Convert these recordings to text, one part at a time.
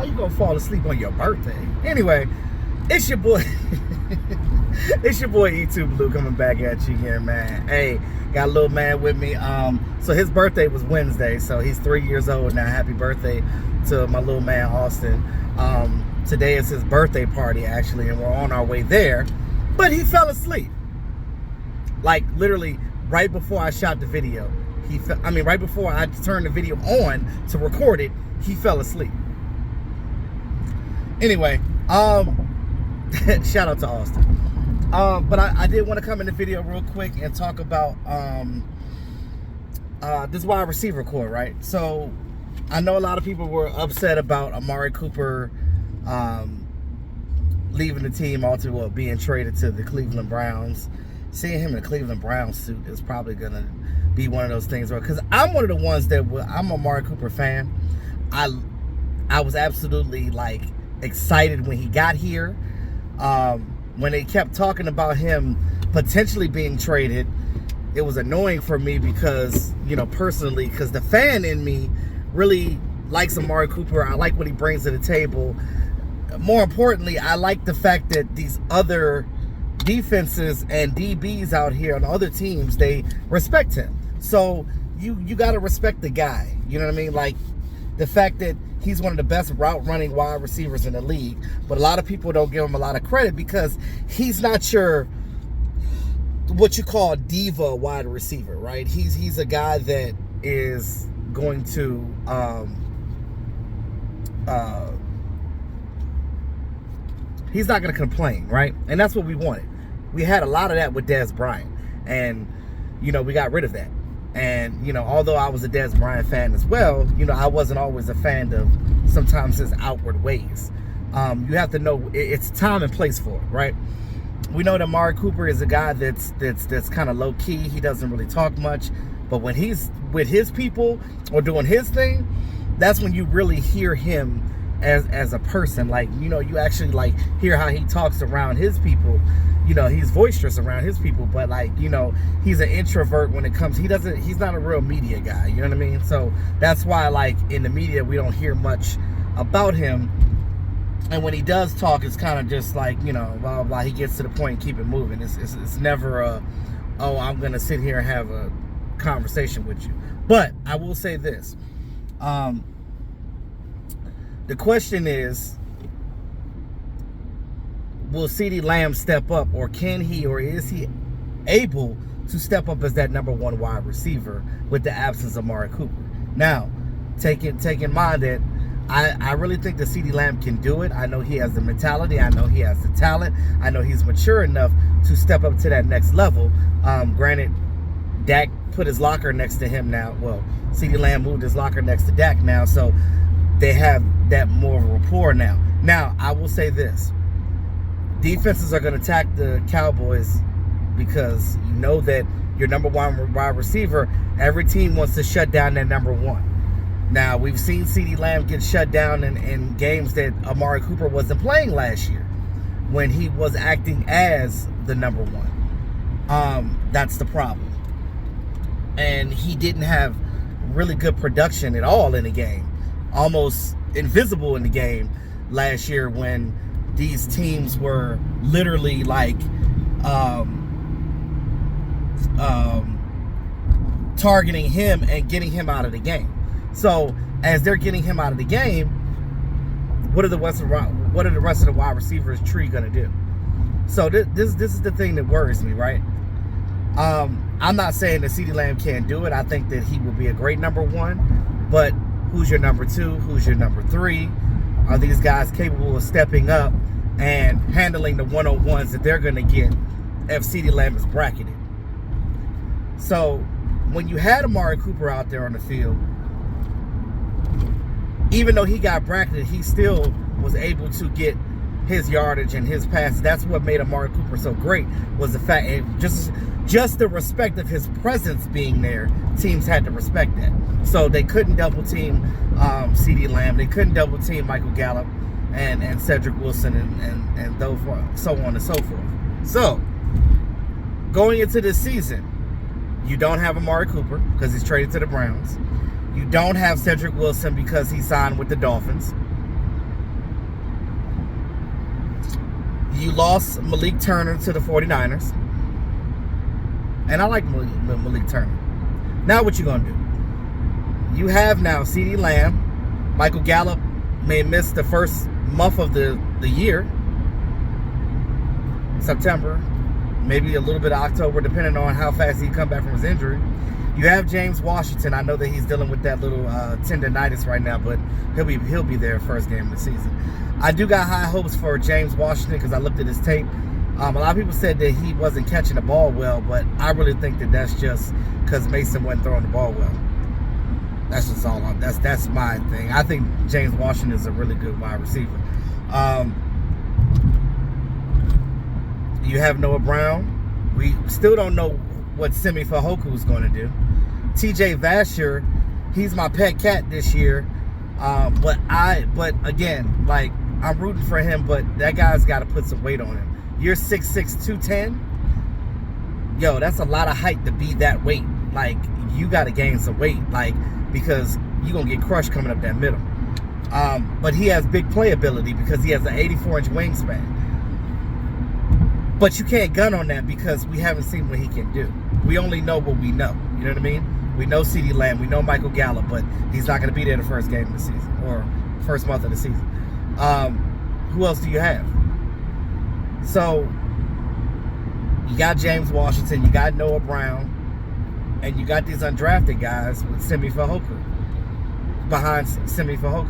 How you gonna fall asleep on your birthday? Anyway, it's your boy. It's your boy E2 Blue coming back at you here, man. Hey, got a little man with me. So his birthday was Wednesday, so he's 3 years old now. Happy birthday to my little man Austin. Today is his birthday party actually, and we're on our way there. But he fell asleep. Like literally right before I shot the video. Right before I turned the video on to record it, he fell asleep. Anyway, shout out to Austin. But I did want to come in the video real quick and talk about this wide receiver core, right? So I know a lot of people were upset about Amari Cooper leaving the team, ultimately being traded to the Cleveland Browns. Seeing him in a Cleveland Browns suit is probably going to be one of those things, because I'm one of the ones that I'm a Amari Cooper fan. I was absolutely like excited when he got here. When they kept talking about him potentially being traded, it was annoying for me because, personally, because the fan in me really likes Amari Cooper. I like what he brings to the table. More importantly, I like the fact that these other defenses and DBs out here on other teams, they respect him. So you got to respect the guy. You know what I mean? Like the fact that he's one of the best route running wide receivers in the league, but a lot of people don't give him a lot of credit because he's not your what you call diva wide receiver, right? He's a guy that is going to he's not going to complain, right? And that's what we wanted. We had a lot of that with Dez Bryant, and we got rid of that. And although I was a Dez Bryant fan as well, I wasn't always a fan of sometimes his outward ways. You have to know it's time and place for it, right? We know that Amari Cooper is a guy that's kind of low key. He doesn't really talk much, but when he's with his people or doing his thing, that's when you really hear him as a person. Like, you actually like hear how he talks around his people. He's boisterous around his people, but like, he's an introvert when it comes. He's not a real media guy. You know what I mean? So that's why, like, in the media, we don't hear much about him. And when he does talk, it's kind of just like, blah, blah, blah. He gets to the point and keep it moving. It's never oh, I'm going to sit here and have a conversation with you. But I will say this. The question is, will CeeDee Lamb step up, or can he, or is he able to step up as that number one wide receiver with the absence of Amari Cooper? Now, take in mind that I really think that CeeDee Lamb can do it. I know he has the mentality. I know he has the talent. I know he's mature enough to step up to that next level. Granted, Dak put his locker next to him now. Well, CeeDee Lamb moved his locker next to Dak now, so they have that more of a rapport now. Now, I will say this. Defenses are going to attack the Cowboys because you know that your number one wide receiver, every team wants to shut down that number one. Now, we've seen CeeDee Lamb get shut down in games that Amari Cooper wasn't playing last year when he was acting as the number one. That's the problem. And he didn't have really good production at all in the game. Almost invisible in the game last year when these teams were literally like targeting him and getting him out of the game. So as they're getting him out of the game, what are the rest of the wide receivers tree gonna do? So this is the thing that worries me, right? I'm not saying that CeeDee Lamb can't do it. I think that he will be a great number one, but who's your number two? Who's your number three? Are these guys capable of stepping up and handling the one-on-ones that they're going to get if CeeDee Lamb is bracketed? So when you had Amari Cooper out there on the field, even though he got bracketed, he still was able to get his yardage and his passes. That's what made Amari Cooper so great, was the fact, just the respect of his presence being there. Teams had to respect that. So they couldn't double team CeeDee Lamb. They couldn't double team Michael Gallup and Cedric Wilson and so on and so forth. So going into this season, you don't have Amari Cooper because he's traded to the Browns. You don't have Cedric Wilson because he signed with the Dolphins. You lost Malik Turner to the 49ers. And I like Malik Turner. Now what you going to do? You have now CeeDee Lamb. Michael Gallup may miss the first month of the year. September. Maybe a little bit of October, depending on how fast he come back from his injury. You have James Washington. I know that he's dealing with that little tendonitis right now, but he'll be there first game of the season. I do got high hopes for James Washington because I looked at his tape. A lot of people said that he wasn't catching the ball well, but I really think that that's just because Mason wasn't throwing the ball well. That's just all. That's my thing. I think James Washington is a really good wide receiver. You have Noah Brown. We still don't know what Simi Fehoko is going to do. TJ Vasher, he's my pet cat this year. But again, like, I'm rooting for him, but that guy's got to put some weight on him. You're 6'6", 210. Yo, that's a lot of height to be that weight. Like, you got to gain some weight, like, because you're going to get crushed coming up that middle. But he has big playability because he has an 84-inch wingspan. But you can't gun on that because we haven't seen what he can do. We only know what we know. You know what I mean? We know CeeDee Lamb. We know Michael Gallup, but he's not going to be there the first game of the season or first month of the season. Who else do you have? So, you got James Washington, you got Noah Brown, and you got these undrafted guys with Simi Fehoko, behind Simi Fehoko.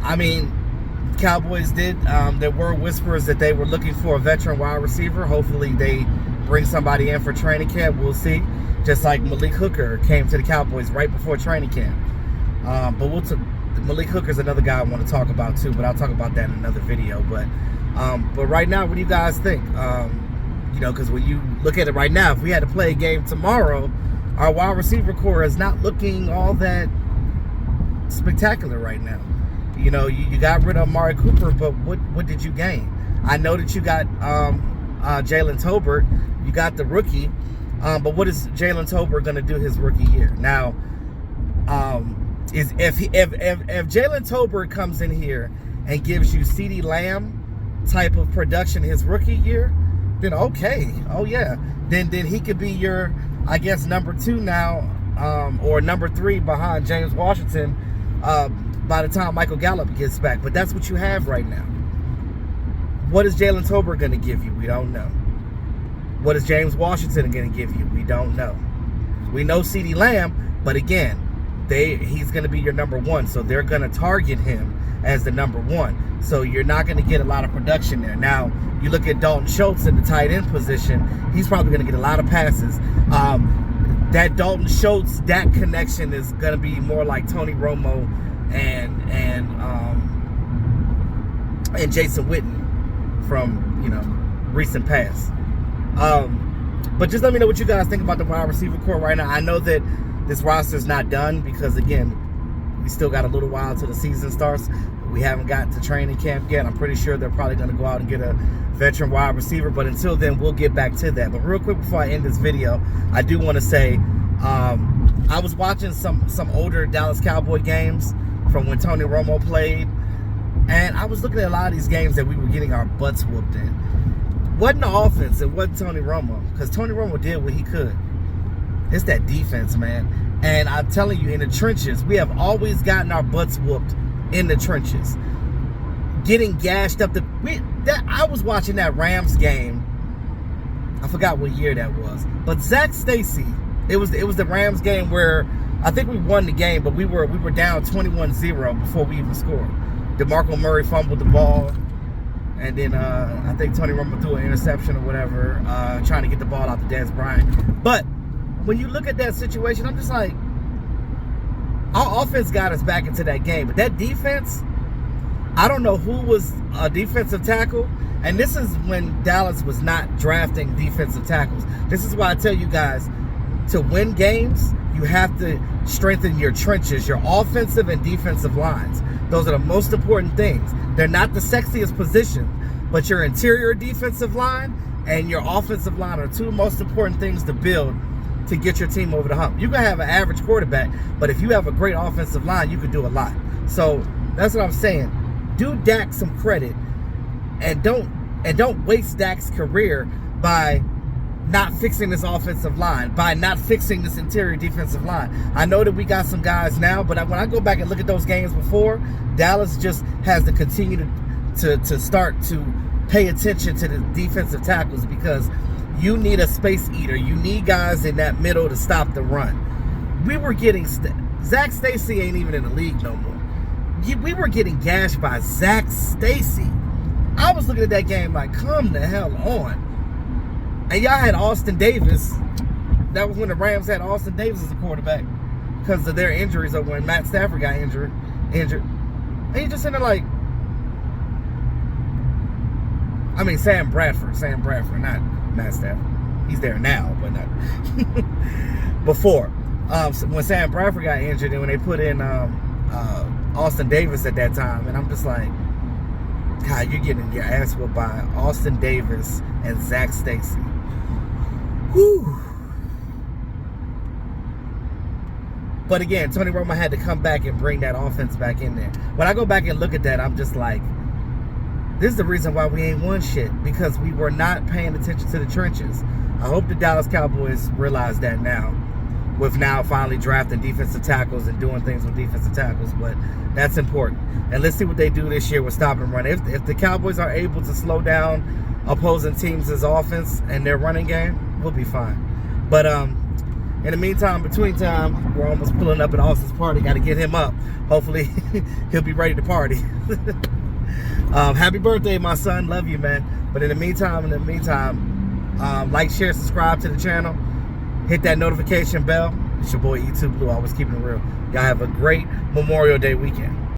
I mean, Cowboys did. There were whispers that they were looking for a veteran wide receiver. Hopefully they bring somebody in for training camp. We'll see. Just like Malik Hooker came to the Cowboys right before training camp. But Malik Hooker's another guy I want to talk about too, but I'll talk about that in another video. But right now, what do you guys think? Because when you look at it right now, if we had to play a game tomorrow, our wide receiver core is not looking all that spectacular right now. You know, you got rid of Amari Cooper, but what did you gain? I know that you got Jalen Tolbert, you got the rookie, but what is Jalen Tolbert going to do his rookie year? Now, if Jalen Tolbert comes in here and gives you CeeDee Lamb type of production his rookie year, then okay, oh yeah, then he could be your, I guess, number 2 now, or number 3 behind James Washington. By the time Michael Gallup gets back. But that's what you have right now. What is Jalen Tolbert going to give you? We don't know. What is James Washington going to give you? We don't know. We know CeeDee Lamb, but again, he's going to be your number 1, so they're going to target him as the number 1. So you're not going to get a lot of production there. Now, you look at Dalton Schultz in the tight end position, he's probably going to get a lot of passes. That Dalton Schultz, that connection is going to be more like Tony Romo and Jason Witten from recent past. But just let me know what you guys think about the wide receiver core right now. I know that this roster is not done because, again, we still got a little while till the season starts. We haven't got to training camp yet. I'm pretty sure they're probably going to go out and get a veteran wide receiver. But until then, we'll get back to that. But real quick before I end this video, I do want to say I was watching some older Dallas Cowboy games from when Tony Romo played, and I was looking at a lot of these games that we were getting our butts whooped in. Wasn't the offense, it wasn't Tony Romo, because Tony Romo did what he could. It's that defense, man. And I'm telling you, in the trenches, we have always gotten our butts whooped in the trenches. Getting gashed up. I was watching that Rams game. I forgot what year that was. But Zach Stacy, it was the Rams game where I think we won the game, but we were down 21-0 before we even scored. DeMarco Murray fumbled the ball, and then I think Tony Romo threw an interception or whatever, trying to get the ball out to Dez Bryant. But when you look at that situation, I'm just like, our offense got us back into that game. But that defense, I don't know who was a defensive tackle. And this is when Dallas was not drafting defensive tackles. This is why I tell you guys, to win games, you have to strengthen your trenches, your offensive and defensive lines. Those are the most important things. They're not the sexiest positions, but your interior defensive line and your offensive line are 2 most important things to build to get your team over the hump. You can have an average quarterback, but if you have a great offensive line, you can do a lot. So that's what I'm saying. Do Dak some credit, and don't waste Dak's career by not fixing this offensive line, by not fixing this interior defensive line. I know that we got some guys now, but when I go back and look at those games before, Dallas just has to continue to start to pay attention to the defensive tackles, because you need a space eater. You need guys in that middle to stop the run. We were getting Zach Stacy ain't even in the league no more. We were getting gashed by Zach Stacy. I was looking at that game like, come the hell on. And y'all had Austin Davis. That was when the Rams had Austin Davis as a quarterback because of their injuries, or when Matt Stafford got injured. And you just in there like, I mean, Sam Bradford, not Matt Stafford. He's there now, but not before. When Sam Bradford got injured, and when they put in Austin Davis at that time, and I'm just like, God, you're getting your ass whooped by Austin Davis and Zach Stacy. Whew. But again, Tony Romo had to come back and bring that offense back in there. When I go back and look at that, I'm just like, this is the reason why we ain't won shit, because we were not paying attention to the trenches. I hope the Dallas Cowboys realize that now, with now finally drafting defensive tackles and doing things with defensive tackles. But that's important. And let's see what they do this year with stopping and running. If the Cowboys are able to slow down opposing teams' offense and their running game, we'll be fine. But in the meantime, between time, we're almost pulling up at Austin's party. Got to get him up. Hopefully, he'll be ready to party. Happy birthday, my son. Love you, man. But in the meantime, like, share, subscribe to the channel. Hit that notification bell. It's your boy E2 Blue, always keeping it real. Y'all have a great Memorial Day weekend.